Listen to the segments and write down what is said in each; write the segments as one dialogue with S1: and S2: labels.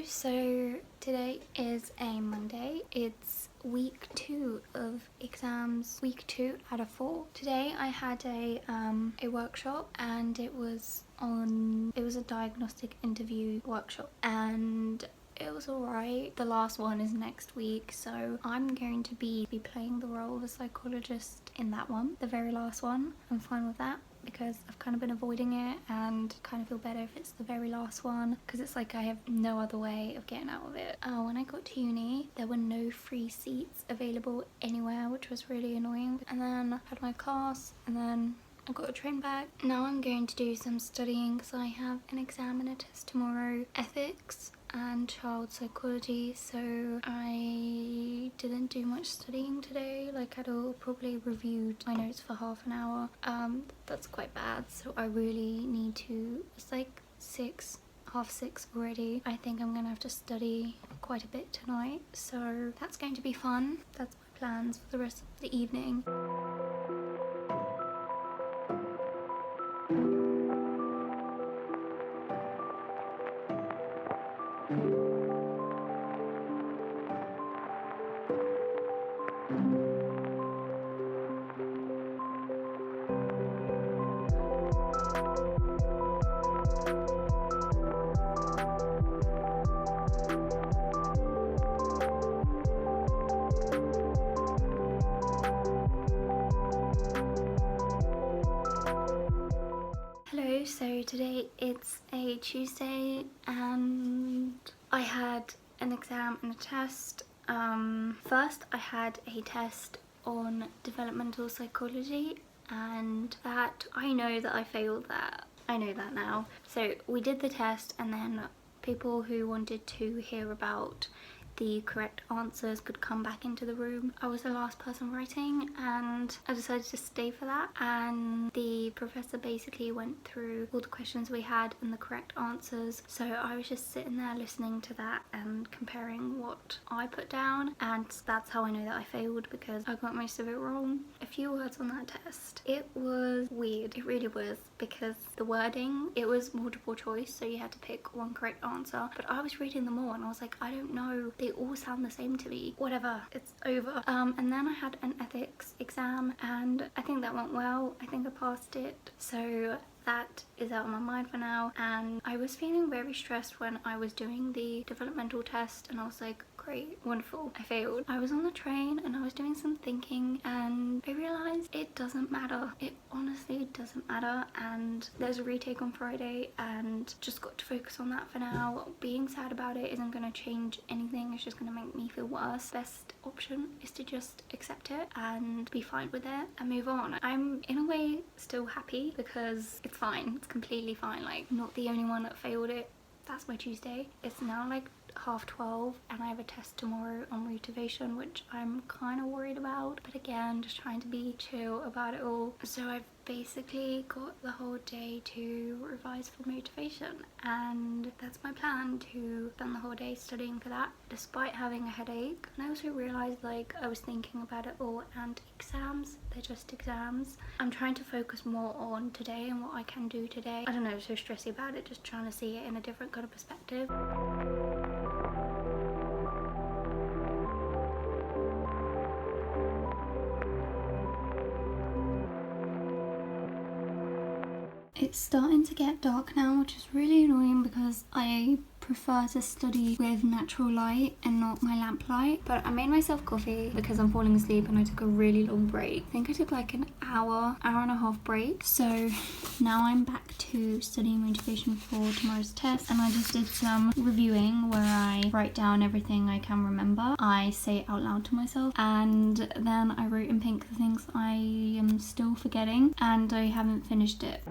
S1: So today is a Monday. It's week 2 of exams, week 2 out of 4. Today I had a workshop, and it was a diagnostic interview workshop, and it was alright. The last one is next week, so I'm going to be playing the role of a psychologist in that one, the very last one. I'm fine with that, because I've kind of been avoiding it and kind of feel better if it's the very last one, because it's like I have no other way of getting out of it. When I got to uni, there were no free seats available anywhere, which was really annoying. And then I had my class, and then I got a train back. Now I'm going to do some studying because I have an exam and a test tomorrow, ethics and child psychology, so I didn't do much studying today, like at all. Probably reviewed my notes for half an hour. That's quite bad, so I really need to. It's like 6:30 already. I think I'm gonna have to study quite a bit tonight, so that's going to be fun. That's my plans for the rest of the evening. Hello, so today it's a Tuesday and I had an exam and a test. First I had a test on developmental psychology, and that I know that I failed that. I know that now. So we did the test, and then people who wanted to hear about the correct answers could come back into the room. I was the last person writing, and I decided to stay for that, and the professor basically went through all the questions we had and the correct answers, so I was just sitting there listening to that and comparing what I put down, and that's how I know that I failed, because I got most of it wrong. A few words on that test. It was weird, it really was, because the wording, it was multiple choice, so you had to pick one correct answer, but I was reading them all and I was like, I don't know, they all sound the same to me. Whatever, it's over. And then I had an ethics exam, and I think that went well. I think I passed it, so that is out of my mind for now. And I was feeling very stressed when I was doing the developmental test, and I was like, great, wonderful, I failed. I was on the train and I was doing some thinking, and I realised it doesn't matter. It honestly doesn't matter, and there's a retake on Friday, and just got to focus on that for now. Being sad about it isn't going to change anything, it's just going to make me feel worse. Best option is to just accept it and be fine with it and move on. I'm in a way still happy because it's fine, it's completely fine, like not the only one that failed it. That's my Tuesday. It's now like 12:30 and I have a test tomorrow on motivation, which I'm kind of worried about, but again, just trying to be chill about it all. So I've basically got the whole day to revise for motivation, and that's my plan, to spend the whole day studying for that despite having a headache. And I also realized, like, I was thinking about it all, and exams, they're just exams. I'm trying to focus more on today and what I can do today. I don't know, so stressy about it, just trying to see it in a different kind of perspective. It's starting to get dark now, which is really annoying because I prefer to study with natural light and not my lamp light. But I made myself coffee because I'm falling asleep, and I took a really long break. I think I took like an hour and a half break. So now I'm back to studying motivation for tomorrow's test, and I just did some reviewing where I write down everything I can remember. I say it out loud to myself, and then I wrote in pink the things I am still forgetting and I haven't finished it.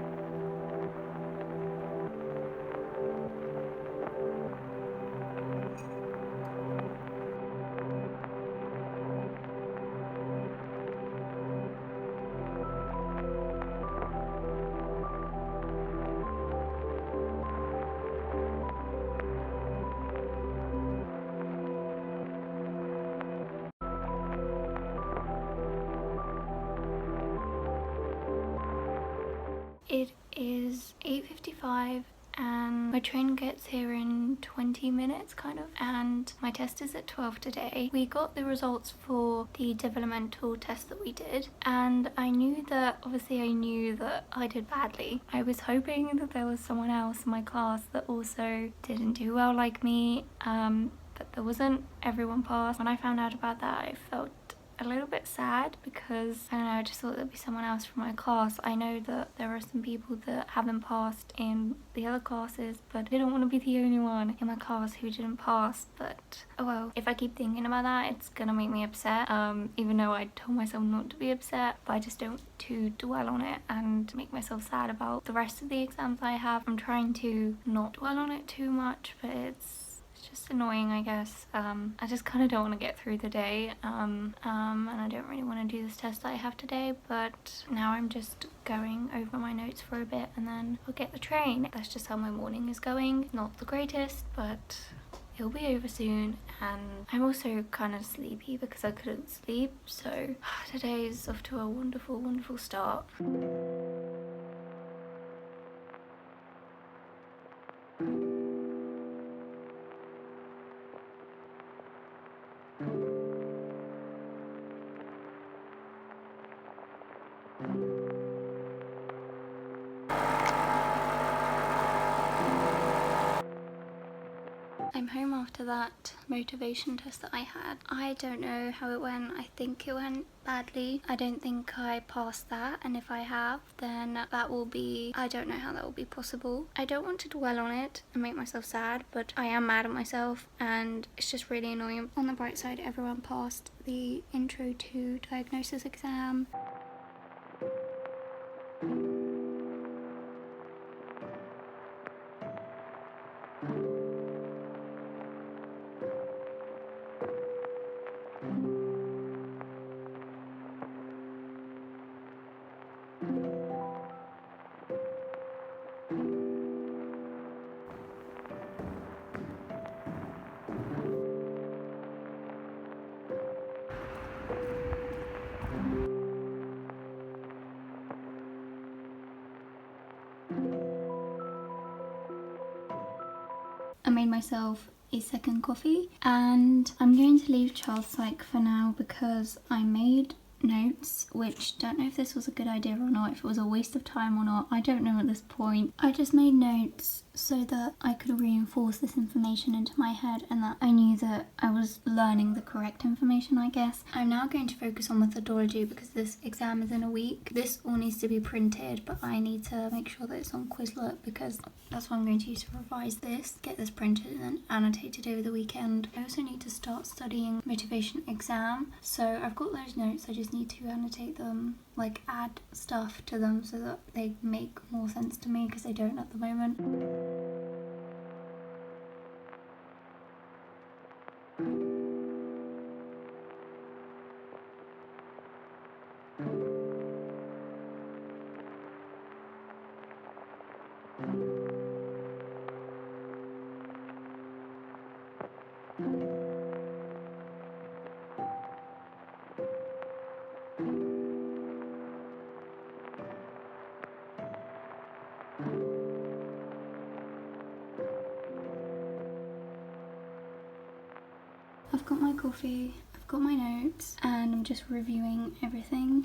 S1: It is 8:55 and my train gets here in 20 minutes kind of, and my test is at 12 today. We got the results for the developmental test that we did, and I knew that I did badly. I was hoping that there was someone else in my class that also didn't do well like me, but there wasn't. Everyone passed. When I found out about that, I felt a little bit sad because, I don't know, I just thought there'd be someone else from my class. I know that there are some people that haven't passed in the other classes, but I didn't want to be the only one in my class who didn't pass. But oh well, if I keep thinking about that, it's gonna make me upset, even though I told myself not to be upset. But I just don't want to dwell on it and make myself sad about the rest of the exams I have. I'm trying to not dwell on it too much, but it's just annoying, I guess. I just kind of don't want to get through the day, and I don't really want to do this test that I have today, but now I'm just going over my notes for a bit and then I'll get the train. That's just how my morning is going. Not the greatest, but it'll be over soon, and I'm also kind of sleepy because I couldn't sleep, so today's off to a wonderful, wonderful start. I'm home after that motivation test that I had. I don't know how it went. I think it went badly. I don't think I passed that, and if I have, then I don't know how that will be possible. I don't want to dwell on it and make myself sad, but I am mad at myself and it's just really annoying. On the bright side, everyone passed the intro to diagnosis exam. I made myself a second coffee, and I'm going to leave child psych for now because I made notes, which don't know if this was a good idea or not, if it was a waste of time or not, I don't know at this point. I just made notes so that I could reinforce this information into my head and that I knew that I was learning the correct information, I guess. I'm now going to focus on methodology because this exam is in a week. This all needs to be printed, but I need to make sure that it's on Quizlet because that's what I'm going to use to revise this, get this printed and then annotated over the weekend. I also need to start studying motivation exam, so I've got those notes, I just need to annotate them, like add stuff to them so that they make more sense to me because they don't at the moment. I've got my coffee, I've got my notes, and I'm just reviewing everything.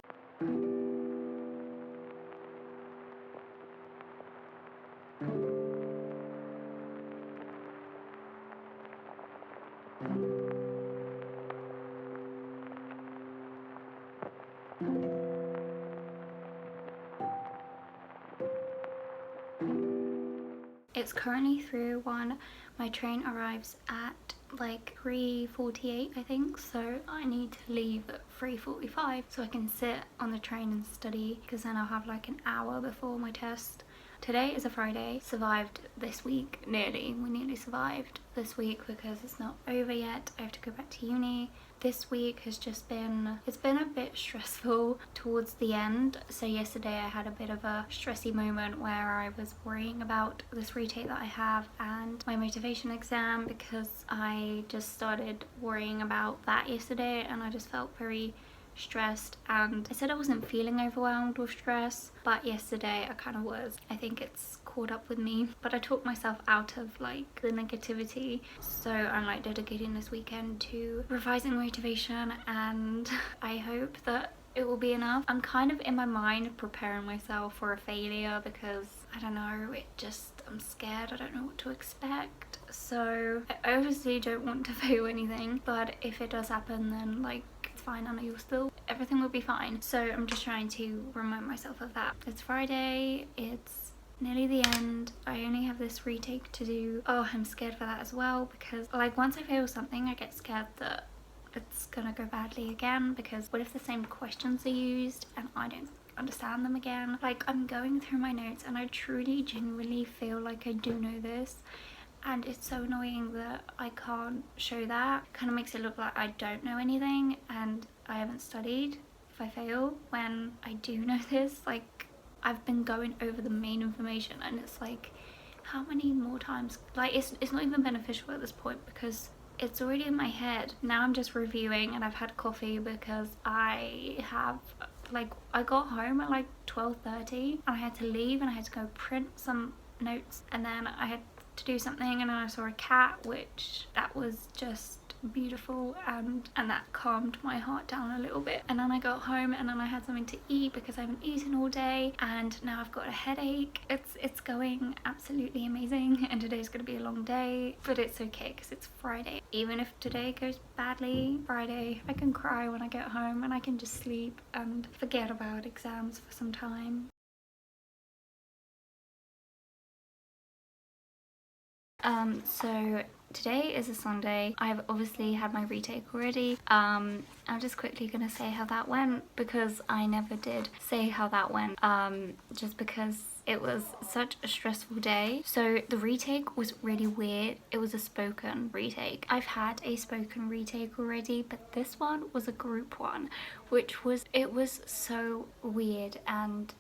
S1: It's currently 3:01. My train arrives at like 3:48 I think, so I need to leave at 3:45 so I can sit on the train and study because then I'll have like an hour before my test. Today is a Friday. Survived this week, nearly. We nearly survived this week because it's not over yet. I have to go back to uni. This week has just been, it's been a bit stressful towards the end. So yesterday I had a bit of a stressy moment where I was worrying about this retake that I have and my motivation exam because I just started worrying about that yesterday and I just felt very stressed, and I said I wasn't feeling overwhelmed or stressed, but yesterday I kind of was. I think it's caught up with me, but I talked myself out of like the negativity, so I'm like dedicating this weekend to revising motivation, and I hope that it will be enough. I'm kind of in my mind preparing myself for a failure because I don't know, I'm scared, I don't know what to expect. So I obviously don't want to fail anything, but if it does happen, then like it's fine, I know everything will be fine. So I'm just trying to remind myself of that. It's Friday, it's nearly the end. I only have this retake to do. Oh, I'm scared for that as well, because like once I fail something, I get scared that it's gonna go badly again, because what if the same questions are used and I don't understand them again? Like, I'm going through my notes and I truly genuinely feel like I do know this, and it's so annoying that I can't show that. Kind of makes it look like I don't know anything and I haven't studied if I fail, when I do know this. Like, I've been going over the main information, and it's like, how many more times? Like, it's not even beneficial at this point because it's already in my head. Now I'm just reviewing, and I've had coffee because I got home at like 12:30 and I had to leave and I had to go print some notes, and then I had to do something, and then I saw a cat, which that was just beautiful, and that calmed my heart down a little bit. And then I got home and then I had something to eat because I haven't eaten all day, and now I've got a headache. It's going absolutely amazing, and today's gonna be a long day, but it's okay because it's Friday. Even if today goes badly, Friday I can cry when I get home and I can just sleep and forget about exams for some time. So today is a Sunday. I've obviously had my retake already. I'm just quickly gonna say how that went, because I never did say how that went, just because it was such a stressful day. So the retake was really weird. It was a spoken retake. I've had a spoken retake already, but this one was a group one, it was so weird. And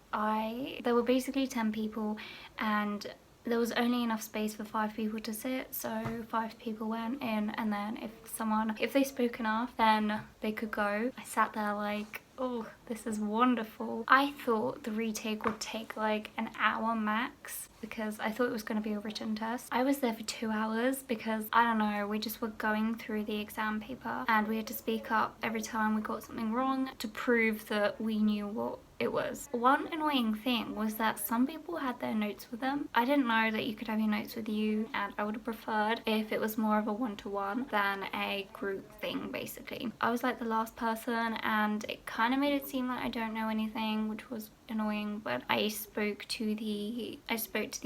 S1: there were basically 10 people, and there was only enough space for 5 people to sit, so 5 people went in, and then if they spoke enough, then they could go. I sat there like, oh, this is wonderful. I thought the retake would take like an hour max, because I thought it was going to be a written test. I was there for 2 hours because, I don't know, we just were going through the exam paper and we had to speak up every time we got something wrong to prove that we knew what it was. One annoying thing was that some people had their notes with them. I didn't know that you could have your notes with you, and I would have preferred if it was more of a one-to-one than a group thing, basically. I was like the last person, and it kind of made it seem like I don't know anything, which was annoying. But I spoke to the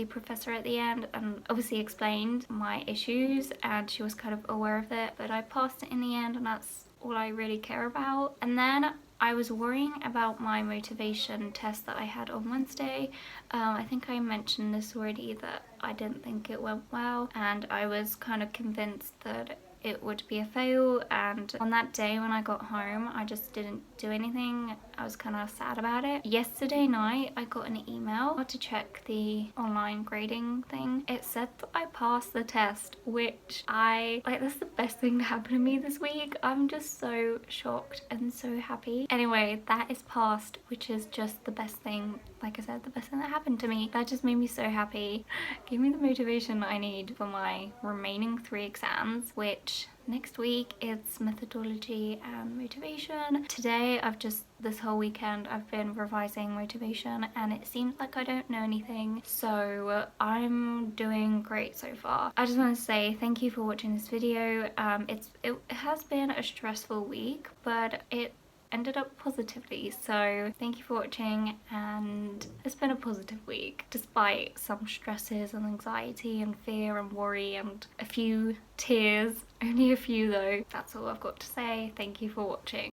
S1: professor at the end and obviously explained my issues, and she was kind of aware of it, but I passed it in the end, and that's all I really care about. And then I was worrying about my motivation test that I had on Wednesday. I think I mentioned this already, that I didn't think it went well, and I was kind of convinced that it would be a fail. And on that day when I got home, I just didn't do anything. I was kind of sad about it. Yesterday night I got an email to check the online grading thing. It said that I passed the test, which that's the best thing to happen to me this week. I'm just so shocked and so happy. Anyway, that is passed, which is just the best thing. Like I said, the best thing that happened to me. That just made me so happy. Gave me the motivation I need for my remaining 3 exams, which next week it's methodology and motivation. Today this whole weekend I've been revising motivation, and it seems like I don't know anything, so I'm doing great so far. I just want to say thank you for watching this video. It has been a stressful week, but it ended up positively, so thank you for watching, and it's been a positive week despite some stresses and anxiety and fear and worry and a few tears. Only a few though. That's all I've got to say. Thank you for watching.